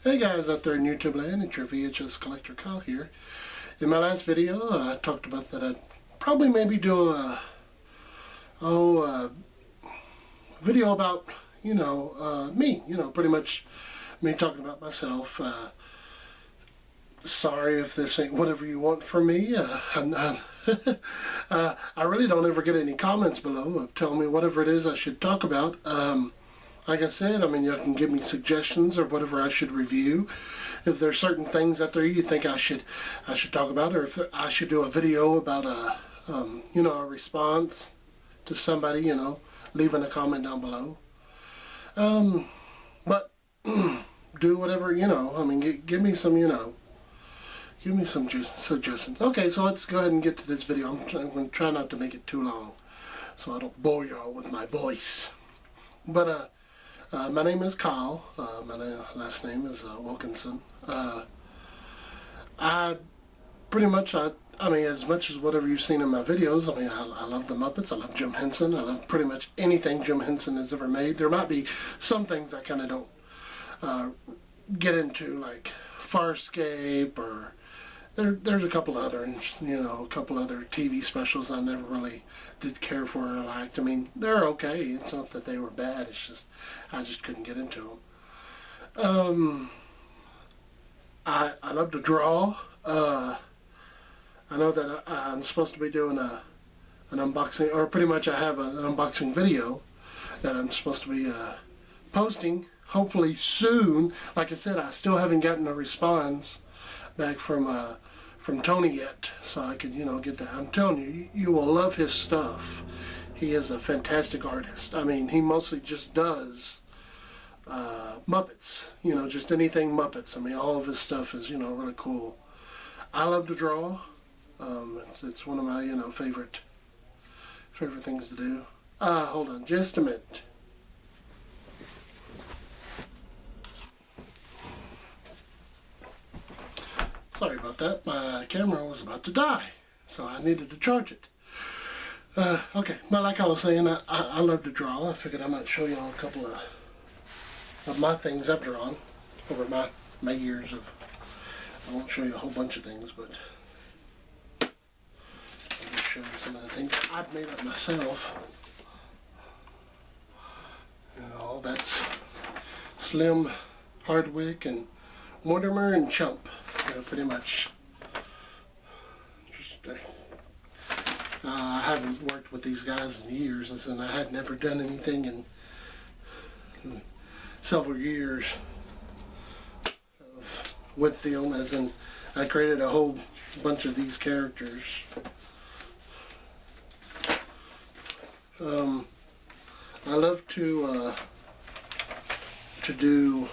Hey guys out there in YouTube land, it's your VHS Collector Kyle here. In my last video, I talked about that I'd probably maybe do a video about, me, pretty much me talking about myself. Sorry if this ain't whatever you want from me. I'm not, I really don't ever get any comments below telling me whatever it is I should talk about. Like I said, you can give me suggestions or whatever I should review. If there's certain things out there you think I should talk about, or if I should do a video about a response to somebody, leaving a comment down below. But do whatever, give me some, give me some suggestions. Okay, so let's go ahead and get to this video. I'm going to try not to make it too long so I don't bore y'all with my voice. But my name is Kyle. My last name is Wilkinson. I pretty much, as much as whatever you've seen in my videos, I love the Muppets. I love Jim Henson. I love pretty much anything Jim Henson has ever made. There might be some things I kind of don't get into, like Farscape, or there's a couple other, a couple other TV specials I never really did care for or liked. They're okay. It's not that they were bad. It's just I just couldn't get into them. I love to draw. I know that I'm supposed to be doing an unboxing, or pretty much I have an unboxing video that I'm supposed to be posting hopefully soon. Like I said, I still haven't gotten a response back from Tony yet, so I could get that. I'm telling you, you will love his stuff. He is a fantastic artist. He mostly just does Muppets, just anything Muppets. All of his stuff is really cool. I love to draw. It's one of my favorite things to do. Hold on just a minute. Sorry about that. My camera was about to die, so I needed to charge it. Okay, but like I was saying, I love to draw. I figured I might show you all a couple of my things I've drawn over my years of. I won't show you a whole bunch of things, but I'll just show you some of the things I've made up myself. That's Slim, Hardwick, and Mortimer and Chump. Pretty much. I haven't worked with these guys in years, and I had never done anything in several years with them, as in I created a whole bunch of these characters. I love to do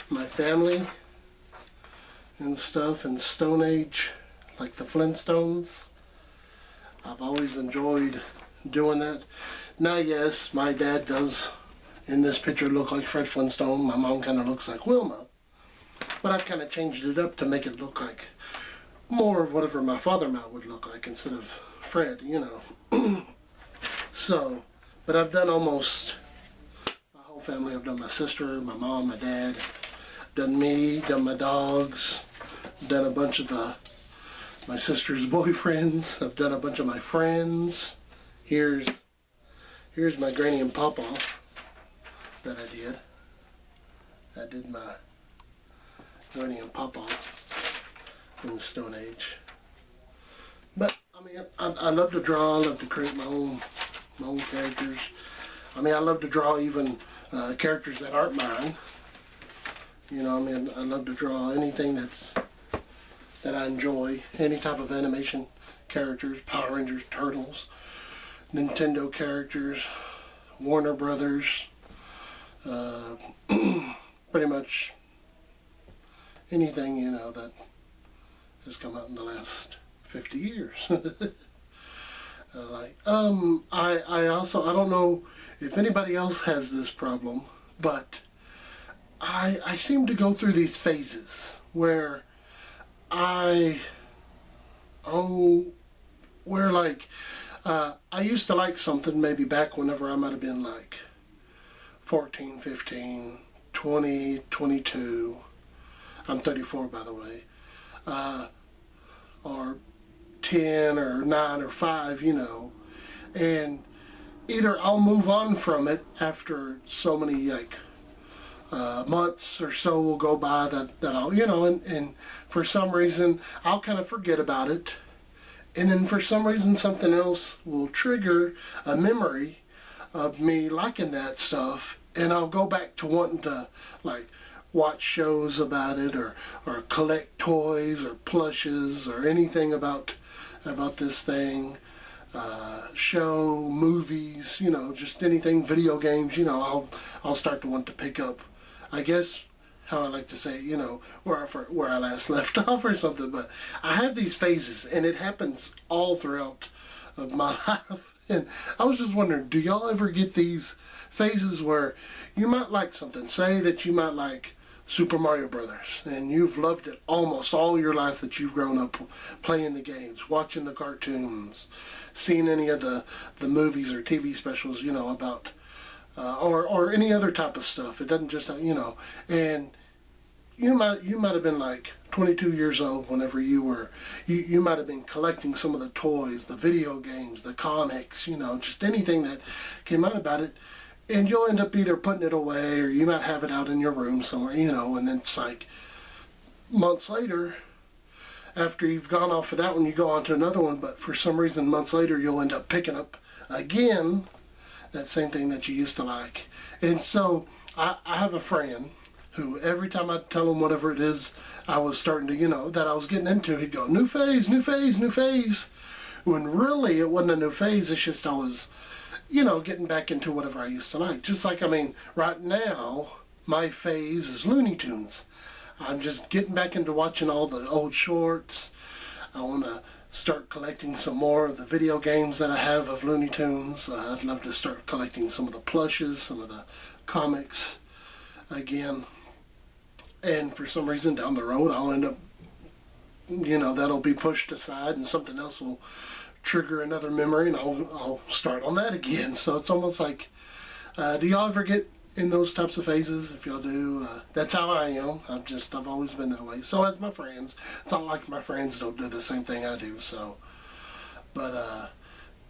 my family and stuff in Stone Age, like the Flintstones. I've always enjoyed doing that. Now, yes, my dad does in this picture look like Fred Flintstone. My mom kind of looks like Wilma, but I've kind of changed it up to make it look like more of whatever my father-in-law would look like instead of Fred, So, but I've done almost family. I've done my sister, my mom, my dad, done me, done my dogs, done a bunch of my sister's boyfriends. I've done a bunch of my friends. Here's my Granny and Papa that I did. I did my Granny and Papa in the Stone Age. But I love to draw. I love to create my own characters. I love to draw even characters that aren't mine. I love to draw anything that I enjoy. Any type of animation characters, Power Rangers, Turtles, Nintendo characters, Warner Brothers, pretty much anything, that has come out in the last 50 years. I also, I don't know if anybody else has this problem, but I seem to go through these phases where I used to like something maybe back whenever I might have been like 14, 15, 20, 22. I'm 34, by the way. Or 10 or 9 or 5, you know. And either I'll move on from it after so many, like, months or so will go by that I'll, you know, and for some reason I'll kind of forget about it. And then for some reason something else will trigger a memory of me liking that stuff, and I'll go back to wanting to, like, watch shows about it, or collect toys or plushes or anything about this thing. Show, movies, you know, just anything, video games, you know, I'll start to want to pick up, I guess, how I like to say, you know, where I last left off or something. But I have these phases, and it happens all throughout of my life. And I was just wondering, do y'all ever get these phases where you might like something? Say that you might like Super Mario Brothers, and you've loved it almost all your life that you've grown up playing the games, watching the cartoons, seeing any of the movies or TV specials, you know, about, or any other type of stuff. It doesn't just, you know, and you might have been like 22 years old whenever you might have been collecting some of the toys, the video games, the comics, you know, just anything that came out about it. And you'll end up either putting it away, or you might have it out in your room somewhere, you know, and then it's like months later, after you've gone off of that one, you go on to another one, but for some reason months later you'll end up picking up again that same thing that you used to like. And so I have a friend who, every time I tell him whatever it is I was starting to, you know, that I was getting into, he'd go, new phase, new phase, new phase. When really it wasn't a new phase, it's just I was, you know, getting back into whatever I used to like. Just like, I mean, right now, my phase is Looney Tunes. I'm just getting back into watching all the old shorts. I want to start collecting some more of the video games that I have of Looney Tunes. I'd love to start collecting some of the plushes, some of the comics again. And for some reason down the road, I'll end up, you know, that'll be pushed aside and something else will trigger another memory, and I'll start on that again. So it's almost like, do y'all ever get in those types of phases? If y'all do, that's how I am. I've always been that way. So as my friends, it's not like my friends don't do the same thing I do. So, but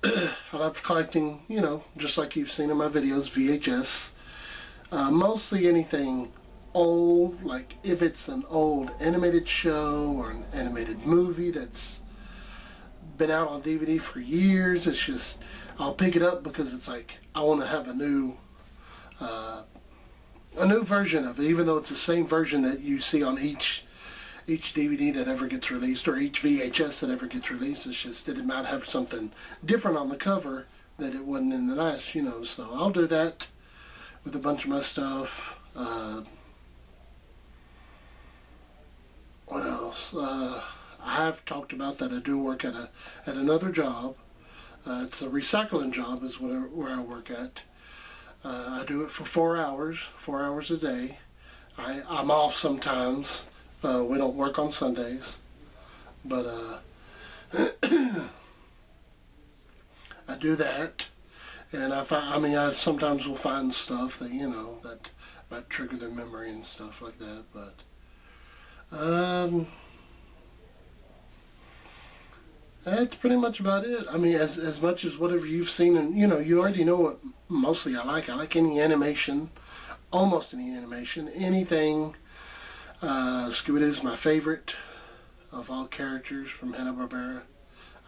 I love collecting, you know, just like you've seen in my videos, VHS. Mostly anything old, like if it's an old animated show or an animated movie that's been out on DVD for years, it's just, I'll pick it up because it's like I want to have a new version of it, even though it's the same version that you see on each DVD that ever gets released, or each VHS that ever gets released. It's just that it might have something different on the cover that it wasn't in the last, you know. So I'll do that with a bunch of my stuff. What else? I have talked about that I do work at another job. It's a recycling job is where I work at. I do it for 4 hours a day. I'm off sometimes. We don't work on Sundays, but I do that, and I sometimes will find stuff that, you know, that might trigger their memory and stuff like that. But that's pretty much about it. I mean, as much as whatever you've seen, and you know, you already know what mostly I like. I like any animation, almost any animation, anything. Scooby-Doo's my favorite of all characters from Hanna-Barbera.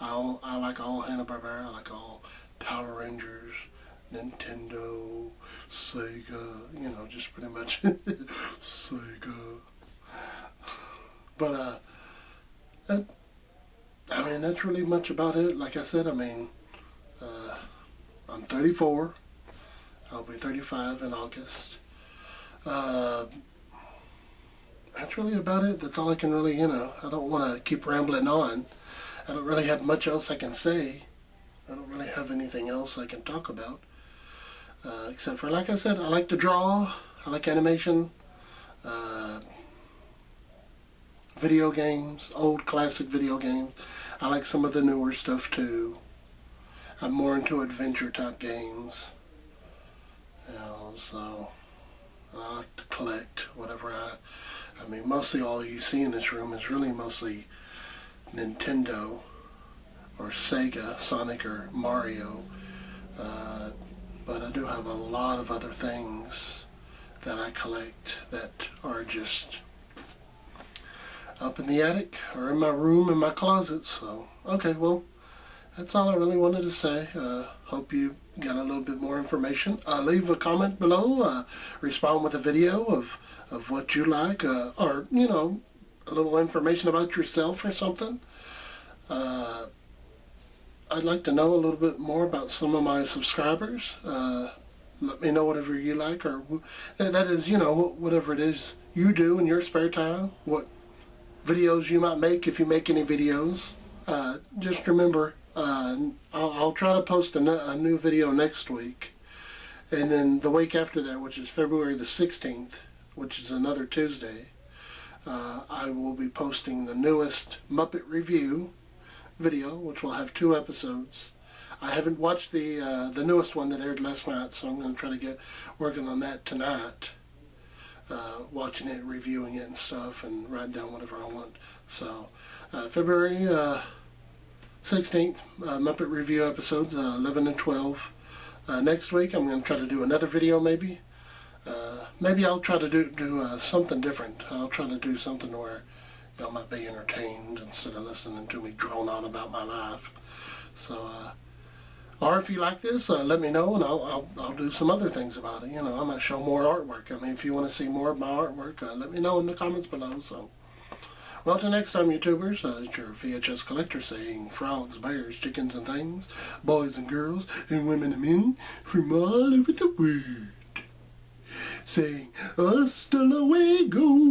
I like all Hanna-Barbera. I like all Power Rangers, Nintendo, Sega, you know, just pretty much Sega. But I mean, that's really much about it. Like I said, I mean, I'm 34. I'll be 35 in August. That's really about it. That's all I can really, you know, I don't want to keep rambling on. I don't really have much else I can say. I don't really have anything else I can talk about. Except for, like I said, I like to draw. I like animation. Video games, old classic video games. I like some of the newer stuff too. I'm more into adventure type games. So I like to collect whatever I mean, mostly all you see in this room is really mostly Nintendo or Sega, Sonic or Mario. But I do have a lot of other things that I collect that are just up in the attic or in my room, in my closet. So, okay, well, that's all I really wanted to say. Hope you got a little bit more information. Leave a comment below. Respond with a video of what you like, or, you know, a little information about yourself or something. I'd like to know a little bit more about some of my subscribers. Let me know whatever you like, or that is, you know, whatever it is you do in your spare time, what videos you might make if you make any videos. Just remember, I'll try to post a new video next week, and then the week after that, which is February the 16th, which is another Tuesday, I will be posting the newest Muppet Review video, which will have 2 episodes. I haven't watched the newest one that aired last night, so I'm going to try to get working on that tonight. Watching it, reviewing it and stuff, and writing down whatever I want. So, February 16th, Muppet Review episodes, 11 and 12. Next week, I'm going to try to do another video, maybe. Maybe I'll try to do something different. I'll try to do something where y'all might be entertained instead of listening to me drone on about my life. So, or if you like this, let me know, and I'll do some other things about it. You know, I might show more artwork. I mean, if you want to see more of my artwork, let me know in the comments below. So, well, till next time, YouTubers, it's your VHS collector saying frogs, bears, chickens, and things, boys and girls, and women and men from all over the world, saying hasta luego.